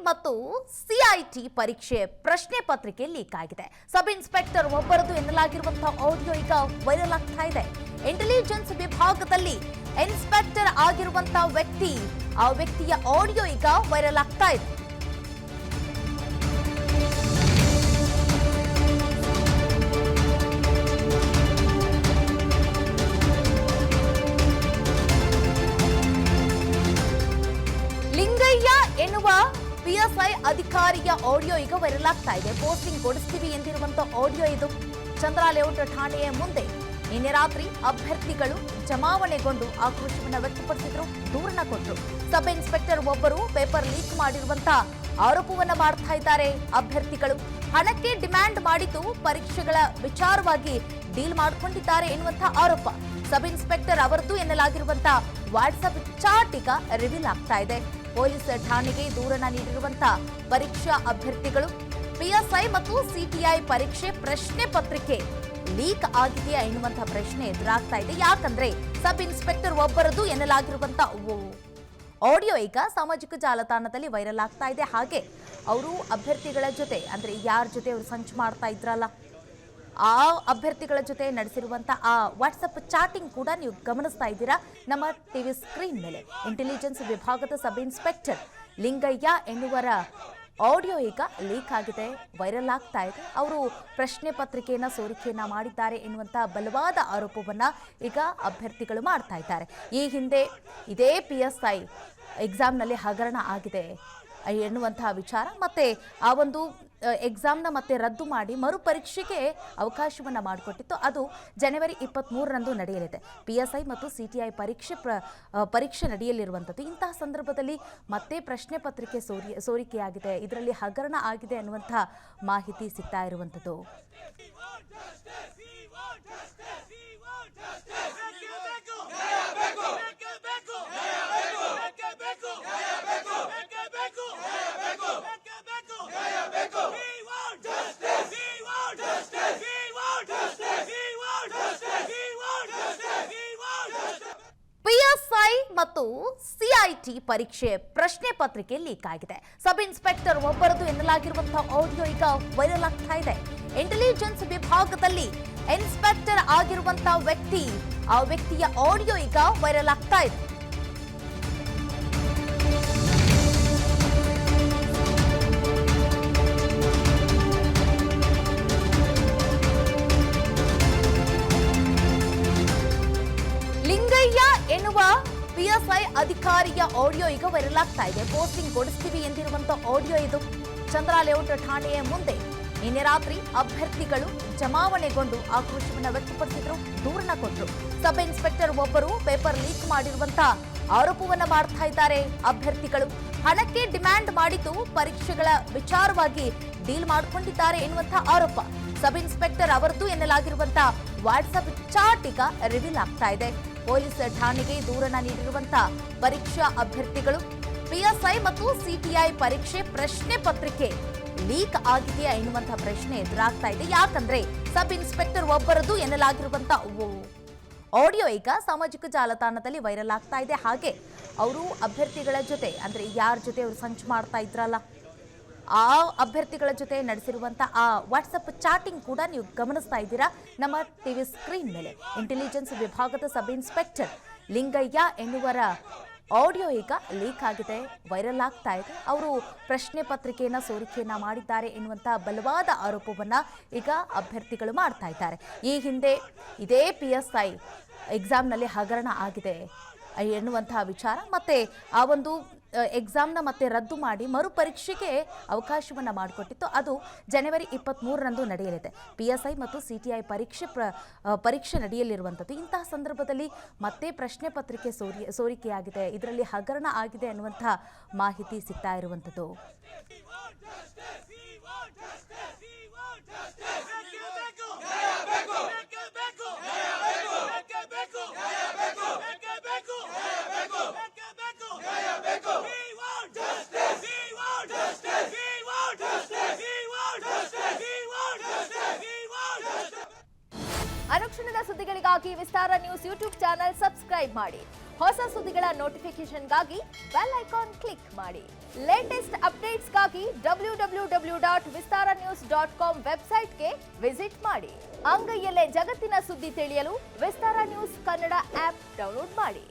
ಮತ್ತು ಸಿಐಟಿ ಪರೀಕ್ಷೆ ಪ್ರಶ್ನೆ ಪತ್ರಿಕೆ ಲೀಕ್ ಆಗಿದೆ. ಸಬ್ ಇನ್ಸ್ಪೆಕ್ಟರ್ ಒಬ್ಬರದು ಎನ್ನಲಾಗಿರುವಂತಹ ಆಡಿಯೋ ಈಗ ವೈರಲ್ ಆಗ್ತಾ ಇದೆ. ಇಂಟೆಲಿಜೆನ್ಸ್ ವಿಭಾಗದಲ್ಲಿ ಇನ್ಸ್ಪೆಕ್ಟರ್ ಆಗಿರುವಂತಹ ಆ ವ್ಯಕ್ತಿಯ ಆಡಿಯೋ ಈಗ ವೈರಲ್ ಆಗ್ತಾ ಇದೆ. ಲಿಂಗಯ್ಯ ಎನ್ನುವ ಪಿಎಸ್ಐ ಅಧಿಕಾರಿಯ ಆಡಿಯೋ ಈಗ ವೈರಲ್ ಆಗ್ತಾ ಇದೆ. ಪೋಸ್ಟಿಂಗ್ ಕೊಡಿಸ್ತೀವಿ ಎಂದಿರುವಂತಹ ಆಡಿಯೋ ಇದು. ಚಂದ್ರ ಲೇಔಟ್ ಠಾಣೆಯ ಮುಂದೆ ನಿನ್ನೆ ರಾತ್ರಿ ಅಭ್ಯರ್ಥಿಗಳು ಜಮಾವಣೆಗೊಂಡು ಆಕ್ರೋಶವನ್ನು ವ್ಯಕ್ತಪಡಿಸಿದ್ರು, ದೂರನ್ನ ಕೊಟ್ಟರು. ಸಬ್ ಇನ್ಸ್ಪೆಕ್ಟರ್ ಒಬ್ಬರು ಪೇಪರ್ ಲೀಕ್ ಮಾಡಿರುವಂತಹ ಆರೋಪವನ್ನ ಮಾಡ್ತಾ ಇದ್ದಾರೆ. ಅಭ್ಯರ್ಥಿಗಳು ಹಣಕ್ಕೆ ಡಿಮ್ಯಾಂಡ್ ಮಾಡಿದ್ದು ಪರೀಕ್ಷೆಗಳ ವಿಚಾರವಾಗಿ ಡೀಲ್ ಮಾಡಿಕೊಂಡಿದ್ದಾರೆ ಎನ್ನುವಂತಹ ಆರೋಪ. ಸಬ್ ಇನ್ಸ್ಪೆಕ್ಟರ್ ಅವರದ್ದು ಎನ್ನಲಾಗಿರುವಂತಹ ವಾಟ್ಸ್ಆಪ್ ಚಾಟ್ ಈಗ ರಿವೀಲ್ ಆಗ್ತಾ ಇದೆ. ಪೊಲೀಸ್ ಠಾಣೆಗೆ ದೂರನ್ನ ನೀಡಿರುವಂತಹ ಪರೀಕ್ಷಾ ಅಭ್ಯರ್ಥಿಗಳು ಪಿಎಸ್ಐ ಮತ್ತು ಸಿಟಿಐ ಪರೀಕ್ಷೆ ಪ್ರಶ್ನೆ ಪತ್ರಿಕೆ ಲೀಕ್ ಆಗಿದೆಯಾ ಎನ್ನುವಂತಹ ಪ್ರಶ್ನೆ ಎದುರಾಗ್ತಾ ಇದೆ. ಯಾಕಂದ್ರೆ ಸಬ್ ಇನ್ಸ್ಪೆಕ್ಟರ್ ಒಬ್ಬರದು ಎನ್ನಲಾಗಿರುವಂತಹ ಆಡಿಯೋ ಈಗ ಸಾಮಾಜಿಕ ಜಾಲತಾಣದಲ್ಲಿ ವೈರಲ್ ಆಗ್ತಾ ಇದೆ. ಹಾಗೆ ಅವರು ಅಭ್ಯರ್ಥಿಗಳ ಜೊತೆ, ಅಂದ್ರೆ ಯಾರ ಜೊತೆ ಅವರು ಸಂಚು ಮಾಡ್ತಾ ಇದ್ರಲ್ಲ, ಆ ಅಭ್ಯರ್ಥಿಗಳ ಜೊತೆ ನಡೆಸಿರುವಂತಹ ಆ ವಾಟ್ಸಪ್ ಚಾಟಿಂಗ್ ಕೂಡ ನೀವು ಗಮನಿಸ್ತಾ ಇದ್ದೀರಾ ನಮ್ಮ ಟಿವಿ ಸ್ಕ್ರೀನ್ ಮೇಲೆ. ಇಂಟೆಲಿಜೆನ್ಸ್ ವಿಭಾಗದ ಸಬ್ ಇನ್ಸ್ಪೆಕ್ಟರ್ ಲಿಂಗಯ್ಯ ಎನ್ನುವರ ಆಡಿಯೋ ಈಗ ಲೀಕ್ ಆಗಿದೆ, ವೈರಲ್ ಆಗ್ತಾ ಇದೆ. ಅವರು ಪ್ರಶ್ನೆ ಪತ್ರಿಕೆಯನ್ನ ಸೋರಿಕೆಯನ್ನ ಮಾಡಿದ್ದಾರೆ ಎನ್ನುವಂತಹ ಬಲವಾದ ಆರೋಪವನ್ನ ಈಗ ಅಭ್ಯರ್ಥಿಗಳು ಮಾಡ್ತಾ ಇದ್ದಾರೆ. ಈ ಹಿಂದೆ ಇದೇ ಪಿಎಸ್ಐ ಎಕ್ಸಾಮ್ನಲ್ಲಿ ಹಗರಣ ಆಗಿದೆ ಎನ್ನುವಂತಹ ವಿಚಾರ, ಮತ್ತೆ ಆ ಒಂದು ಎಕ್ಸಾಮ್ನ ಮತ್ತೆ ರದ್ದು ಮಾಡಿ ಮರುಪರೀಕ್ಷೆಗೆ ಅವಕಾಶವನ್ನ ಮಾಡಿಕೊಟ್ಟಿತ್ತು. ಅದು ಜನವರಿ 23ರಂದು ನಡೆಯಲಿದೆ. ಪಿಎಸ್ಐ ಮತ್ತು ಸಿಟಿಐ ಪರೀಕ್ಷೆ ನಡೆಯಲಿರುವಂಥದ್ದು. ಇಂತಹ ಸಂದರ್ಭದಲ್ಲಿ ಮತ್ತೆ ಪ್ರಶ್ನೆ ಪತ್ರಿಕೆ ಸೋರಿಕೆಯಾಗಿದೆ, ಇದರಲ್ಲಿ ಹಗರಣ ಆಗಿದೆ ಅನ್ನುವಂತಹ ಮಾಹಿತಿ ಸಿಗ್ತಾ ಇರುವಂಥದ್ದು. ಪಿಎಸ್ಐ ಮತ್ತು ಸಿಐಟಿ ಪರೀಕ್ಷೆ ಪ್ರಶ್ನೆ ಪತ್ರಿಕೆ ಲೀಕ್ ಆಗಿದೆ. ಸಬ್ ಇನ್ಸ್ಪೆಕ್ಟರ್ ಒಬ್ಬರದು ಎನ್ನಲಾಗಿರುವಂತಹ ಆಡಿಯೋ ಈಗ ವೈರಲ್ ಆಗ್ತಾ ಇದೆ. ಇಂಟೆಲಿಜೆನ್ಸ್ ವಿಭಾಗದಲ್ಲಿ ಇನ್ಸ್ಪೆಕ್ಟರ್ ಆಗಿರುವಂತಹ ಆ ವ್ಯಕ್ತಿಯ ಆಡಿಯೋ ಈಗ ವೈರಲ್ ಆಗ್ತಾ ಇದೆ. ಲಿಂಗಯ್ಯ ಎನ್ನುವ ಪಿಎಸ್ಐ ಅಧಿಕಾರಿಯ ಆಡಿಯೋ ಈಗ ವೈರಲ್ ಆಗ್ತಾ ಇದೆ. ಪೋಸ್ಟಿಂಗ್ ಕೊಡಿಸ್ತೀವಿ ಎಂದಿರುವಂತಹ ಆಡಿಯೋ ಇದು. ಚಂದ್ರ ಲೇಔಟ್ ಠಾಣೆಯ ಮುಂದೆ ನಿನ್ನೆ ರಾತ್ರಿ ಅಭ್ಯರ್ಥಿಗಳು ಜಮಾವಣೆಗೊಂಡು ಆಕ್ರೋಶವನ್ನು ವ್ಯಕ್ತಪಡಿಸಿದ್ರು, ದೂರನ್ನ ಕೊಟ್ಟರು. ಸಬ್ ಇನ್ಸ್ಪೆಕ್ಟರ್ ಒಬ್ಬರು ಪೇಪರ್ ಲೀಕ್ ಮಾಡಿರುವಂತಹ ಆರೋಪವನ್ನ ಮಾಡ್ತಾ ಇದ್ದಾರೆ. ಅಭ್ಯರ್ಥಿಗಳು ಹಣಕ್ಕೆ ಡಿಮ್ಯಾಂಡ್ ಮಾಡಿದ್ದು ಪರೀಕ್ಷೆಗಳ ವಿಚಾರವಾಗಿ ಡೀಲ್ ಮಾಡಿಕೊಂಡಿದ್ದಾರೆ ಎನ್ನುವಂತಹ ಆರೋಪ. ಸಬ್ ಇನ್ಸ್ಪೆಕ್ಟರ್ ಅವರದ್ದು ಎನ್ನಲಾಗಿರುವಂತಹ ವಾಟ್ಸ್ಆಪ್ ಚಾಟ್ ಈಗ ರಿವೀಲ್ ಆಗ್ತಾ ಇದೆ. ಪೊಲೀಸ್ ಠಾಣೆಗೆ ದೂರನ್ನ ನೀಡಿರುವಂತಹ ಪರೀಕ್ಷಾ ಅಭ್ಯರ್ಥಿಗಳು ಪಿಎಸ್ಐ ಮತ್ತು ಸಿಟಿಐ ಪರೀಕ್ಷೆ ಪ್ರಶ್ನೆ ಪತ್ರಿಕೆ ಲೀಕ್ ಆಗಿದೆಯಾ ಎನ್ನುವಂತಹ ಪ್ರಶ್ನೆ ಎದುರಾಗ್ತಾ ಇದೆ. ಯಾಕಂದ್ರೆ ಸಬ್ ಇನ್ಸ್ಪೆಕ್ಟರ್ ಒಬ್ಬರದು ಎನ್ನಲಾಗಿರುವಂತಹ ಆಡಿಯೋ ಈಗ ಸಾಮಾಜಿಕ ಜಾಲತಾಣದಲ್ಲಿ ವೈರಲ್ ಆಗ್ತಾ ಇದೆ. ಹಾಗೆ ಅವರು ಅಭ್ಯರ್ಥಿಗಳ ಜೊತೆ, ಅಂದ್ರೆ ಯಾರ ಜೊತೆ ಅವರು ಸಂಚು ಮಾಡ್ತಾ ಇದ್ರಲ್ಲ, ಆ ಅಭ್ಯರ್ಥಿಗಳ ಜೊತೆ ನಡೆಸಿರುವಂತಹ ಆ ವಾಟ್ಸಪ್ ಚಾಟಿಂಗ್ ಕೂಡ ನೀವು ಗಮನಿಸ್ತಾ ಇದ್ದೀರಾ ನಮ್ಮ ಟಿವಿ ಸ್ಕ್ರೀನ್ ಮೇಲೆ. ಇಂಟೆಲಿಜೆನ್ಸ್ ವಿಭಾಗದ ಸಬ್ ಇನ್ಸ್ಪೆಕ್ಟರ್ ಲಿಂಗಯ್ಯ ಎನ್ನುವರ ಆಡಿಯೋ ಈಗ ಲೀಕ್ ಆಗಿದೆ, ವೈರಲ್ ಆಗ್ತಾ ಇದೆ. ಅವರು ಪ್ರಶ್ನೆ ಪತ್ರಿಕೆಯನ್ನ ಸೋರಿಕೆಯನ್ನ ಮಾಡಿದ್ದಾರೆ ಎನ್ನುವಂತಹ ಬಲವಾದ ಆರೋಪವನ್ನ ಈಗ ಅಭ್ಯರ್ಥಿಗಳು ಮಾಡ್ತಾ ಇದ್ದಾರೆ. ಈ ಹಿಂದೆ ಇದೇ ಪಿಎಸ್ಐ ಎಕ್ಸಾಮ್ನಲ್ಲಿ ಹಗರಣ ಆಗಿದೆ ಎನ್ನುವಂತಹ ವಿಚಾರ, ಮತ್ತೆ ಆ ಒಂದು ಎಕ್ಸಾಮ್ನ ಮತ್ತೆ ರದ್ದು ಮಾಡಿ ಮರುಪರೀಕ್ಷೆಗೆ ಅವಕಾಶವನ್ನ ಮಾಡಿಕೊಟ್ಟಿತ್ತು. ಅದು ಜನವರಿ 23ರಂದು ನಡೆಯಲಿದೆ. ಪಿಎಸ್ಐ ಮತ್ತು ಸಿಟಿಐ ಪರೀಕ್ಷೆ ನಡೆಯಲಿರುವಂಥದ್ದು. ಇಂತಹ ಸಂದರ್ಭದಲ್ಲಿ ಮತ್ತೆ ಪ್ರಶ್ನೆ ಪತ್ರಿಕೆ ಸೋರಿಕೆಯಾಗಿದೆ, ಇದರಲ್ಲಿ ಹಗರಣ ಆಗಿದೆ ಅನ್ನುವಂತಹ ಮಾಹಿತಿ ಸಿಗ್ತಾ ಇರುವಂಥದ್ದು. ಅನುಕ್ಷಣದ ಸುದ್ದಿಗಳಿಗಾಗಿ ವಿಸ್ತಾರ ನ್ಯೂಸ್ ಯೂಟ್ಯೂಬ್ ಚಾನೆಲ್ ಸಬ್ಸ್ಕ್ರೈಬ್ ಮಾಡಿ. ಹೊಸ ಸುದ್ದಿಗಳ ನೋಟಿಫಿಕೇಶನ್ಗಾಗಿ ಬೆಲ್ ಐಕಾನ್ ಕ್ಲಿಕ್ ಮಾಡಿ. ಲೇಟೆಸ್ಟ್ ಅಪ್ಡೇಟ್ಸ್ಗಾಗಿ www.vistaranews.com ವೆಬ್ಸೈಟ್ಗೆ ವಿಸಿಟ್ ಮಾಡಿ. ಅಂಗೈಯಲ್ಲೇ ಜಗತ್ತಿನ ಸುದ್ದಿ ತಿಳಿಯಲು ವಿಸ್ತಾರ ನ್ಯೂಸ್ ಕನ್ನಡ ಆಪ್ ಡೌನ್ಲೋಡ್ ಮಾಡಿ.